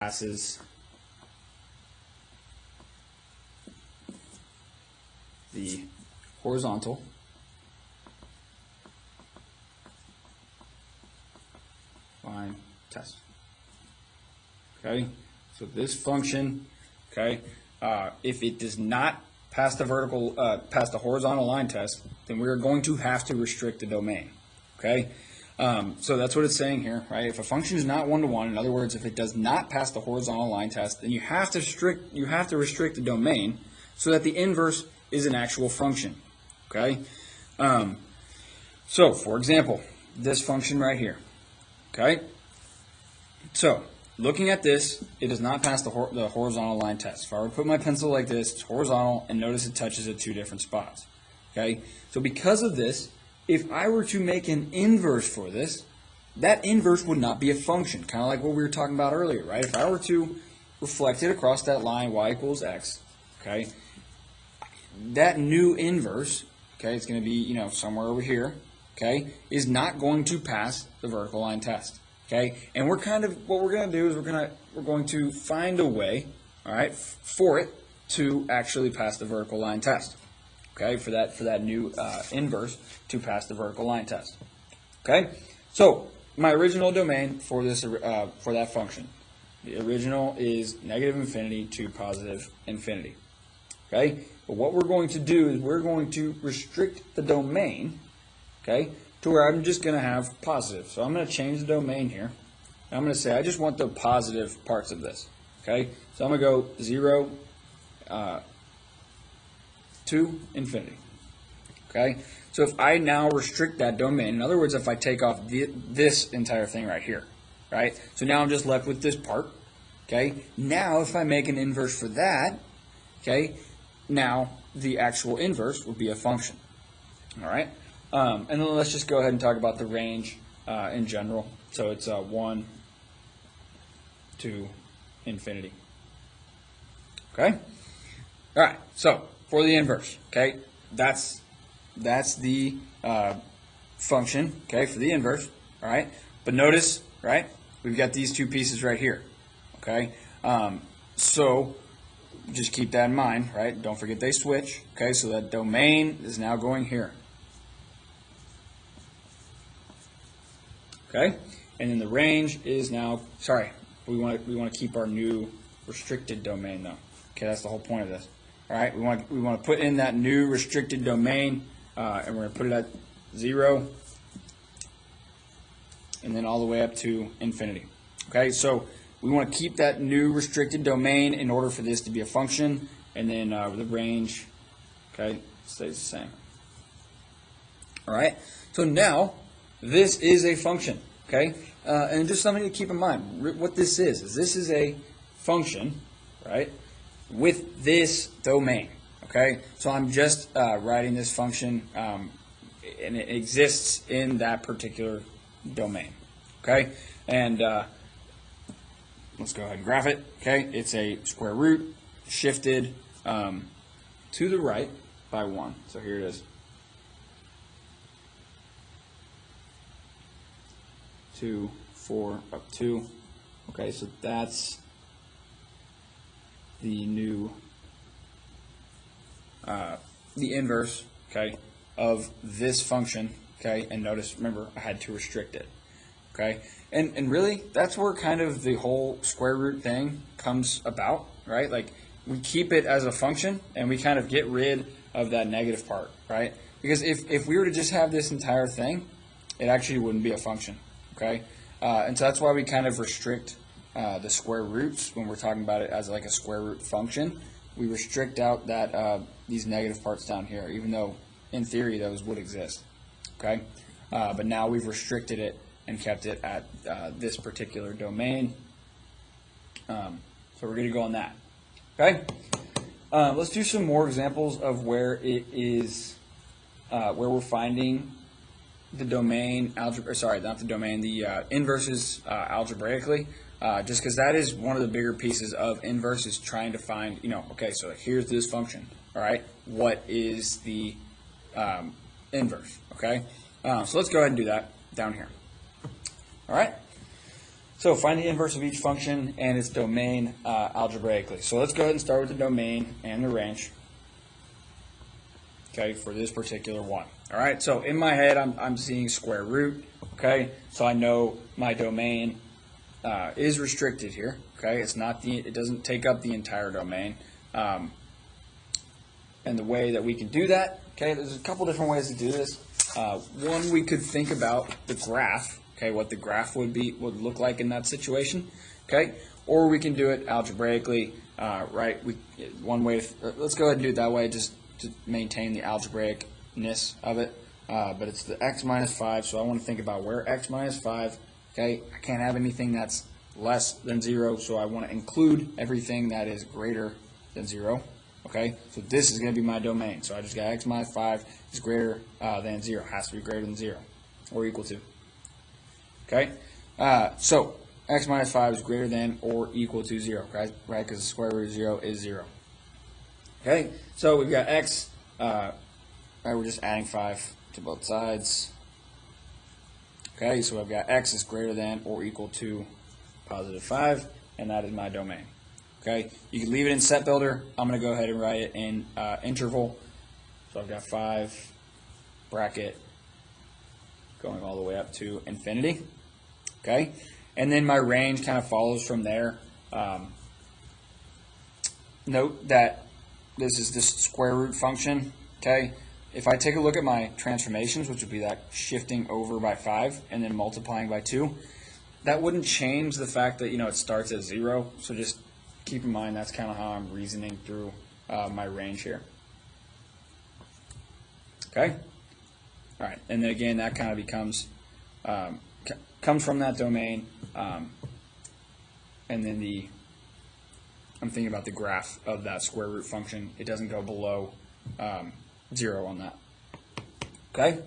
passes the horizontal line test. Okay, so this function, okay, if it does not pass the horizontal line test, then we're going to have to restrict the domain. Okay, so that's what it's saying here, right? If a function is not one-to-one, in other words, if it does not pass the horizontal line test, then you have to restrict the domain so that the inverse is an actual function. Okay, so for example, this function right here. Okay, so looking at this, it does not pass the horizontal line test. If I were to put my pencil like this, it's horizontal, and notice it touches at 2 different spots. Okay, so because of this, if I were to make an inverse for this, that inverse would not be a function, kind of like what we were talking about earlier, right? If I were to reflect it across that line, y equals x, okay, that new inverse, okay, it's going to be, you know, somewhere over here, okay, is not going to pass the vertical line test, okay? And what we're going to do is we're going to find a way, all right, for it to actually pass the vertical line test, okay, for that new inverse to pass the vertical line test, okay? So my original domain for this for that function, the original is negative infinity to positive infinity, okay? But what we're going to do is we're going to restrict the domain, okay, to where I'm just going to have positive. So I'm going to change the domain here. I'm going to say I just want the positive parts of this, okay? So I'm going to go 0 to infinity, okay? So if I now restrict that domain, in other words, if I take off this entire thing right here, right? So now I'm just left with this part, okay? Now if I make an inverse for that, okay, now the actual inverse would be a function, all right? And then let's just go ahead and talk about the range in general. So it's 1 to infinity, okay? All right, so for the inverse, okay, that's the function, okay, for the inverse, all right? But notice, right, we've got these two pieces right here, okay? So just keep that in mind, right? Don't forget they switch, okay? So that domain is now going here, okay? And then the range is now, sorry, we want to keep our new restricted domain though, okay? That's the whole point of this. All right, we want to put in that new restricted domain, and we're going to put it at 0, and then all the way up to infinity. Okay, so we want to keep that new restricted domain in order for this to be a function, and then the range, okay, stays the same. All right, so now this is a function, okay, and just something to keep in mind. What this is this is a function, right, with this domain, okay? So I'm just writing this function, and it exists in that particular domain, okay? And let's go ahead and graph it, okay? It's a square root shifted to the right by 1. So here it is. 2, 4, up 2. Okay, so that's the new, the inverse, okay, of this function, okay, and notice, remember, I had to restrict it, okay, and really, that's where kind of the whole square root thing comes about, right, like, we keep it as a function, and we kind of get rid of that negative part, right, because if we were to just have this entire thing, it actually wouldn't be a function, okay, and so that's why we kind of restrict the square roots when we're talking about it as like a square root function. We restrict out that these negative parts down here, even though in theory those would exist. Okay, but now we've restricted it and kept it at this particular domain. So we're going to go on that. Okay, let's do some more examples of where it is, where we're finding the domain the inverses algebraically. Just because that is one of the bigger pieces of inverse is trying to find, okay, so here's this function, all right, what is the inverse, okay? So let's go ahead and do that down here, all right? So find the inverse of each function and its domain algebraically. So let's go ahead and start with the domain and the range, okay, for this particular one. All right, so in my head, I'm seeing square root, okay, so I know my domain is restricted here, okay, it doesn't take up the entire domain, and the way that we can do that, okay, there's a couple different ways to do this. One, we could think about the graph, okay, what the graph would look like in that situation, okay, or we can do it algebraically, right? One way, let's go ahead and do it that way, just to maintain the algebraicness of it. But it's the x minus 5, so I want to think about where x minus 5, okay, I can't have anything that's less than 0, so I want to include everything that is greater than 0, okay, so this is going to be my domain, so I just got x minus 5 is greater than 0, has to be greater than 0, or equal to, okay, so x minus 5 is greater than or equal to 0, right, because the square root of 0 is 0. Okay, so we've got x, right, we're just adding 5 to both sides. Okay, so I've got x is greater than or equal to positive 5, and that is my domain. Okay, you can leave it in set builder. I'm going to go ahead and write it in interval. So I've got 5 bracket going all the way up to infinity. Okay, and then my range kind of follows from there. Note that this is this square root function, okay? If I take a look at my transformations, which would be that shifting over by 5 and then multiplying by 2, that wouldn't change the fact that, it starts at 0. So just keep in mind that's kind of how I'm reasoning through my range here. Okay? All right, and then again, that kind of becomes, comes from that domain, and then I'm thinking about the graph of that square root function. It doesn't go below 0 on that. Okay?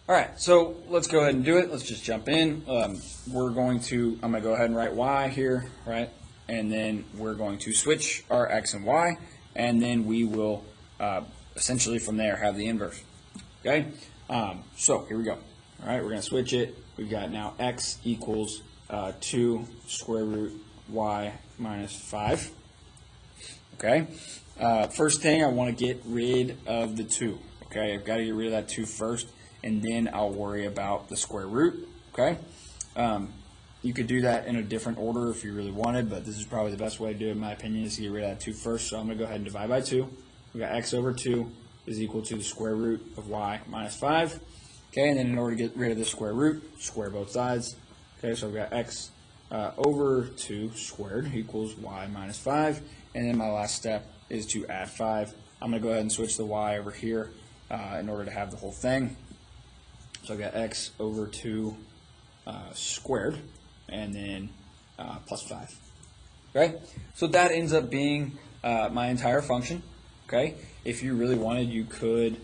All right, so let's go ahead and do it. Let's just jump in. I'm going to go ahead and write y here, right? And then we're going to switch our x and y, and then we will essentially from there have the inverse. Okay? So here we go. All right, we're going to switch it. We've got now x equals 2 square root y minus 5. Okay. First thing, I want to get rid of the 2. Okay, I've got to get rid of that 2 first, and then I'll worry about the square root. Okay. You could do that in a different order if you really wanted, but this is probably the best way to do it, in my opinion, is to get rid of that 2 first. So I'm going to go ahead and divide by 2. We've got x over 2 is equal to the square root of y minus 5. Okay, and then in order to get rid of the square root, square both sides. Okay, so I've got x over 2 squared equals y minus 5, and then my last step is to add 5. I'm going to go ahead and switch the y over here in order to have the whole thing. So I've got x over 2 squared, and then plus 5. Okay, so that ends up being my entire function. Okay, if you really wanted, you could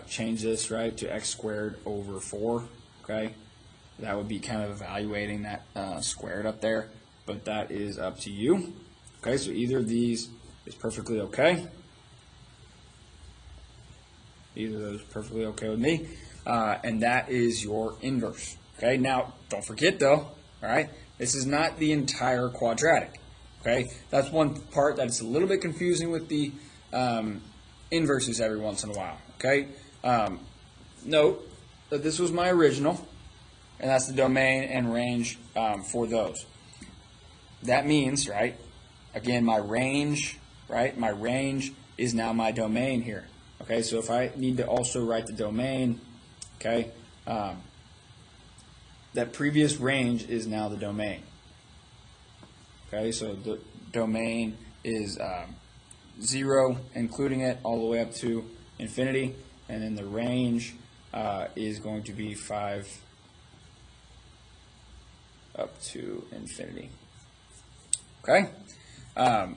change this, right, to x squared over 4. Okay. That would be kind of evaluating that squared up there, but that is up to you. Okay, so either of these is perfectly okay. Either of those is perfectly okay with me, and that is your inverse. Okay, now don't forget though, all right, this is not the entire quadratic. Okay, that's one part that is a little bit confusing with the inverses every once in a while. Okay, note that this was my original, and that's the domain and range for those. That means, right, again, my range, right, my range is now my domain here. Okay, so if I need to also write the domain, okay, that previous range is now the domain. Okay, so the domain is 0, including it, all the way up to infinity, and then the range is going to be 5 up to infinity. Okay, and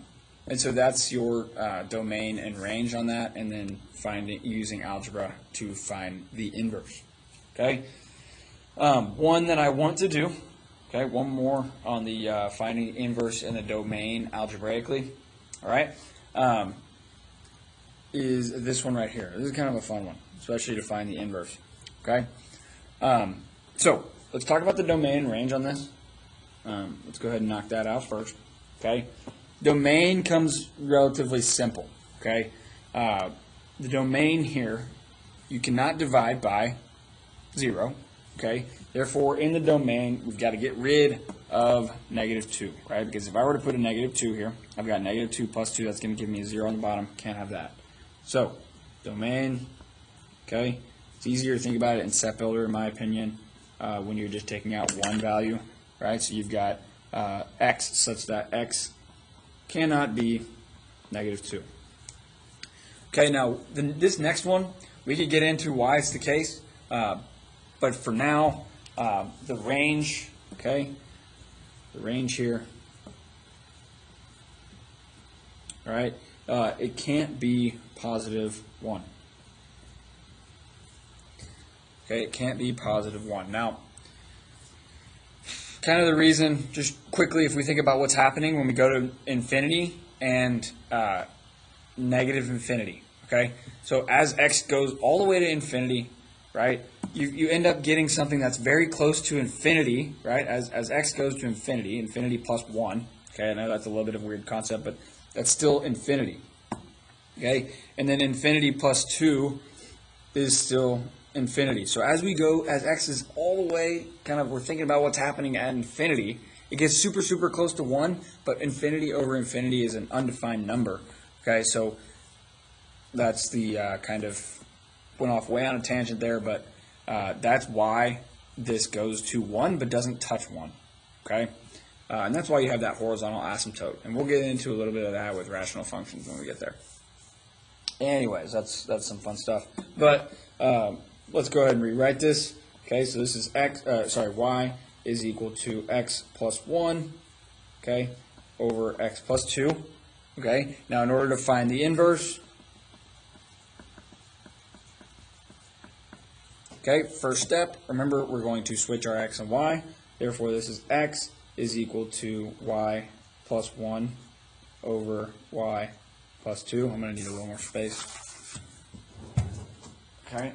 so that's your domain and range on that, and then using algebra to find the inverse. Okay, one that I want to do. Okay, one more on the finding the inverse and the domain algebraically. All right, is this one right here. This is kind of a fun one, especially to find the inverse. Okay, so let's talk about the domain and range on this. Let's go ahead and knock that out first. Okay, domain comes relatively simple. Okay, the domain here, you cannot divide by 0. Okay, therefore in the domain we've got to get rid of -2, right? Because if I were to put a -2 here, I've got -2 plus 2. That's going to give me a 0 on the bottom. Can't have that. So domain. Okay, it's easier to think about it in set builder, in my opinion, when you're just taking out one value, right? So you've got x such that x cannot be -2. Okay, now this next one, we could get into why it's the case, but for now, the range, okay, the range here, all right, it can't be +1. Okay, it can't be +1. Now, kind of the reason, just quickly, if we think about what's happening when we go to infinity and negative infinity, okay? So as x goes all the way to infinity, right, you end up getting something that's very close to infinity, right? As x goes to infinity, infinity plus 1, okay? I know that's a little bit of a weird concept, but that's still infinity, okay? And then infinity plus 2 is still infinity. So as we go, as x is all the way, kind of, we're thinking about what's happening at infinity, it gets super, super close to 1, but infinity over infinity is an undefined number, okay? So that's the kind of, went off way on a tangent there, but that's why this goes to 1 but doesn't touch 1, okay? And that's why you have that horizontal asymptote. And we'll get into a little bit of that with rational functions when we get there. Anyways, that's some fun stuff. But let's go ahead and rewrite this. Okay, so this is y is equal to x plus 1, okay, over x plus 2. Okay, now in order to find the inverse, okay, first step, remember we're going to switch our x and y. Therefore, this is x is equal to y plus 1 over y plus 2. I'm going to need a little more space. Okay.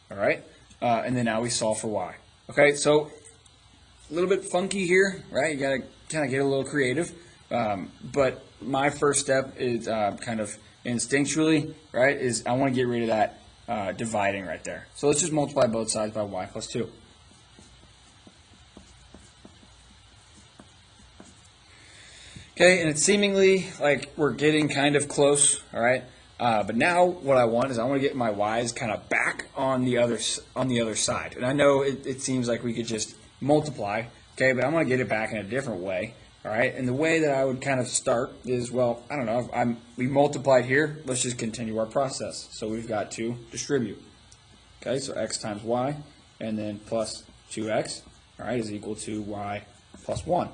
All right. And then now we solve for y. Okay, so a little bit funky here, right? You got to kind of get a little creative. But my first step is kind of instinctually, right, is I want to get rid of that dividing right there. So let's just multiply both sides by y plus 2. Okay, and it's seemingly like we're getting kind of close, all right? But now what I want is I want to get my y's kind of back on the other side. And I know it seems like we could just multiply, okay, but I want to get it back in a different way, all right? And the way that I would kind of start is, well, I don't know, we multiplied here. Let's just continue our process. So we've got to distribute. Okay, so x times y, and then plus 2x, all right, is equal to y plus 1.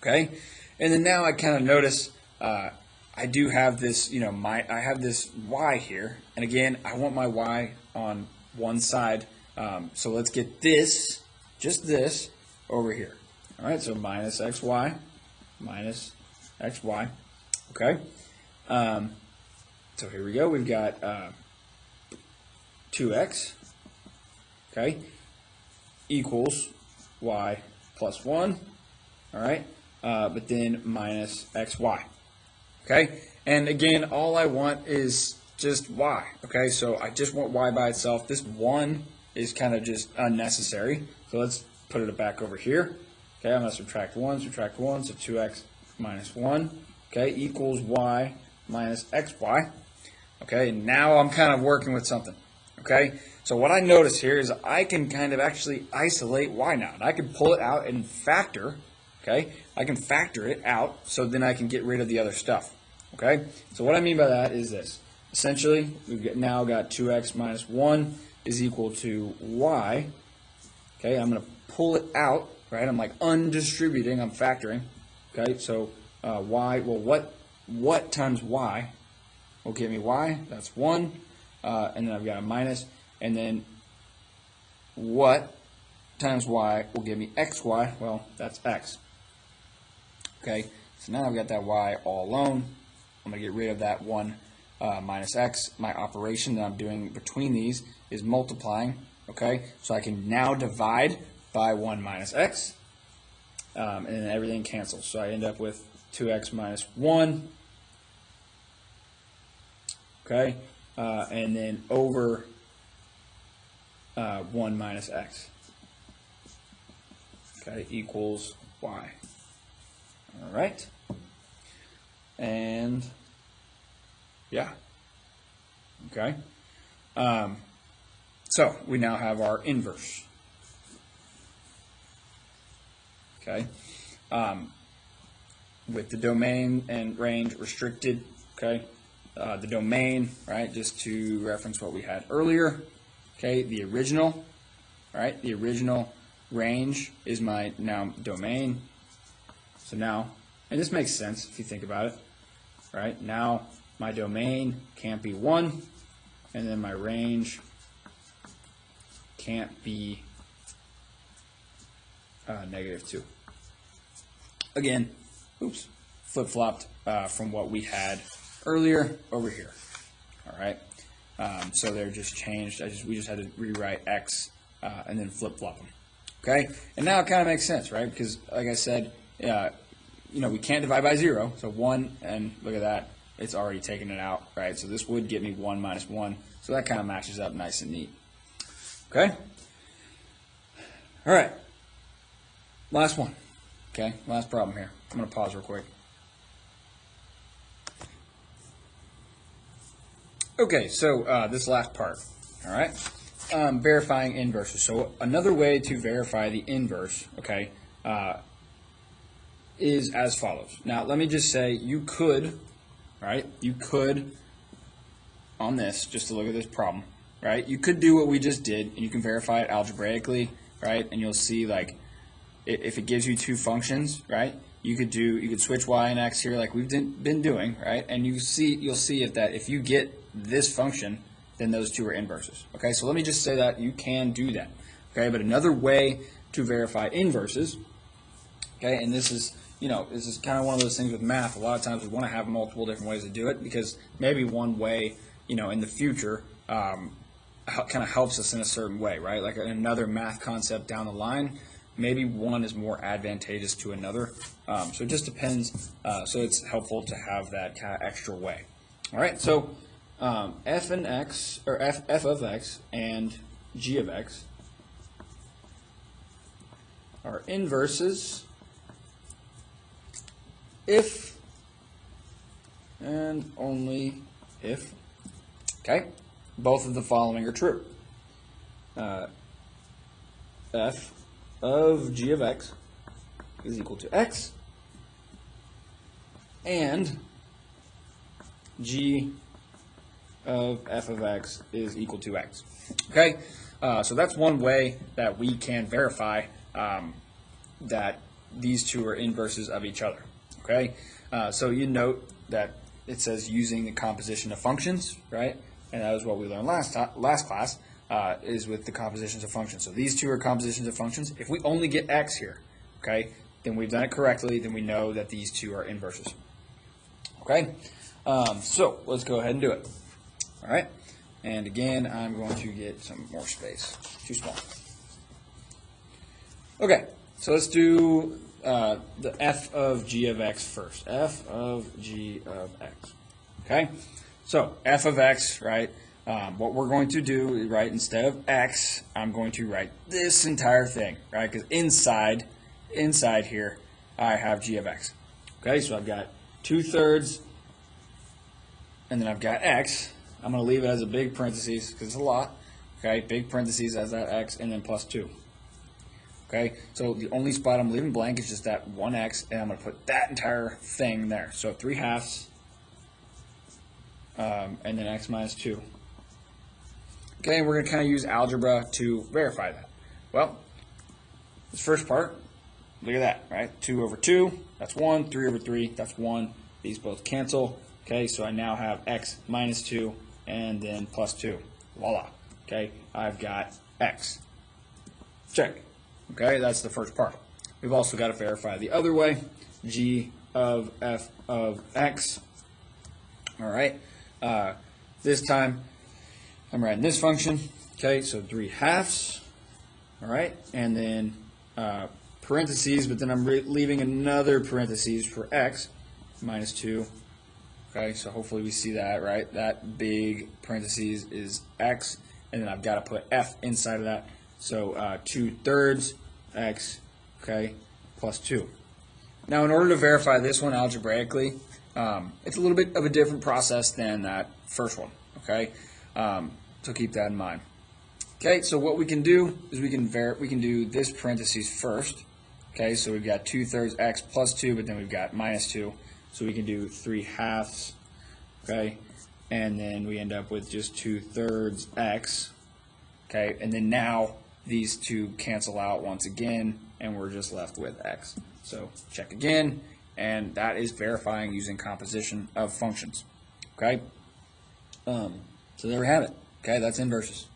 Okay, and then now I kind of notice I do have this, I have this y here, and again, I want my y on one side, so let's get this, just this, over here. All right, so minus xy, okay? So here we go, we've got 2x, okay, equals y plus 1, all right? But then minus xy. Okay, and again, all I want is just y. Okay, so I just want y by itself. This 1 is kind of just unnecessary. So let's put it back over here. Okay, I'm going to subtract 1, so 2x minus 1, okay, equals y minus xy. Okay, now I'm kind of working with something. Okay, so what I notice here is I can kind of actually isolate y now. And I can pull it out and factor. Okay, I can factor it out so then I can get rid of the other stuff. Okay, so what I mean by that is this. Essentially, we've now got 2x minus 1 is equal to y. Okay, I'm going to pull it out, right? I'm like undistributing, I'm factoring. Okay, so y, well, what times y will give me y? That's 1. And then I've got a minus. And then what times y will give me xy? Well, that's x. Okay, so now I've got that y all alone. I'm going to get rid of that 1 minus x. My operation that I'm doing between these is multiplying, Okay, so I can now divide by 1 minus x, and then everything cancels. So I end up with 2x minus 1, okay, and then over 1 minus x, okay, equals y. All right, and yeah, okay. So we now have our inverse. Okay, with the domain and range restricted. Okay, the domain, right? Just to reference what we had earlier. Okay, the original, right? The original range is my now domain. So now, and this makes sense if you think about it, right? Now my domain can't be 1, and then my range can't be -2. Again, oops, flip-flopped from what we had earlier over here. All right, so they're just changed. We just had to rewrite x and then flip-flop them. Okay, and now it kind of makes sense, right? Because like I said, we can't divide by 0, so 1, and look at that, it's already taken it out, right? So this would give me 1 minus 1, so that kind of matches up nice and neat. Okay? All right. Last one. Okay, last problem here. I'm going to pause real quick. Okay, so this last part, all right, verifying inverses. So another way to verify the inverse, okay, is as follows. Now, let me just say you could, right, on this, just to look at this problem, right, you could do what we just did, and you can verify it algebraically, right, and you'll see, like, if it gives you two functions, right, you could switch y and x here like we've been doing, right, and you'll see if you get this function, then those two are inverses. Okay, so let me just say that you can do that. Okay, but another way to verify inverses, okay, and this is kind of one of those things with math. A lot of times we want to have multiple different ways to do it because maybe one way, in the future, kind of helps us in a certain way, right? Like another math concept down the line, maybe one is more advantageous to another. So it just depends. So it's helpful to have that kind of extra way. All right, so f of x and g of x are inverses if and only if, okay, both of the following are true. F of g of x is equal to x, and g of f of x is equal to x. Okay, so that's one way that we can verify that these two are inverses of each other. Okay, so you note that it says using the composition of functions, right? And that was what we learned last class, is with the compositions of functions. So these two are compositions of functions. If we only get x here, okay, then we've done it correctly. Then we know that these two are inverses. Okay, so let's go ahead and do it. All right, and again, I'm going to get some more space. Too small. Okay, so let's do the f of g of x first. F of g of x. Okay, so f of x, right? What we're going to do, right, instead of x, I'm going to write this entire thing, right? Because inside here, I have g of x. Okay, so I've got 2/3, and then I've got x. I'm going to leave it as a big parentheses because it's a lot. Okay, big parentheses as that x, and then plus 2. Okay, so the only spot I'm leaving blank is just that 1x, and I'm going to put that entire thing there. So 3/2, and then x minus 2. Okay, and we're going to kind of use algebra to verify that. Well, this first part, look at that, right? 2/2, that's 1. 3/3, that's 1. These both cancel. Okay, so I now have x minus 2 and then plus 2. Voila. Okay, I've got x. Check. Okay, that's the first part. We've also got to verify the other way, g of f of x. All right, this time I'm writing this function, Okay, so 3/2. All right, and then parentheses, but then I'm leaving another parentheses for x, minus 2. Okay, so hopefully we see that, right? That big parentheses is x, and then I've got to put f inside of that. So 2/3 x, okay, plus 2. Now, in order to verify this one algebraically, it's a little bit of a different process than that first one, okay? So keep that in mind. Okay, so what we can do is we can do this parentheses first. Okay, so we've got 2/3 x plus 2, but then we've got minus 2. So we can do 3/2, okay, and then we end up with just 2/3 x, okay, and then now these two cancel out once again, and we're just left with x. So check again, and that is verifying using composition of functions, okay. So there we have it. Okay, that's inverses.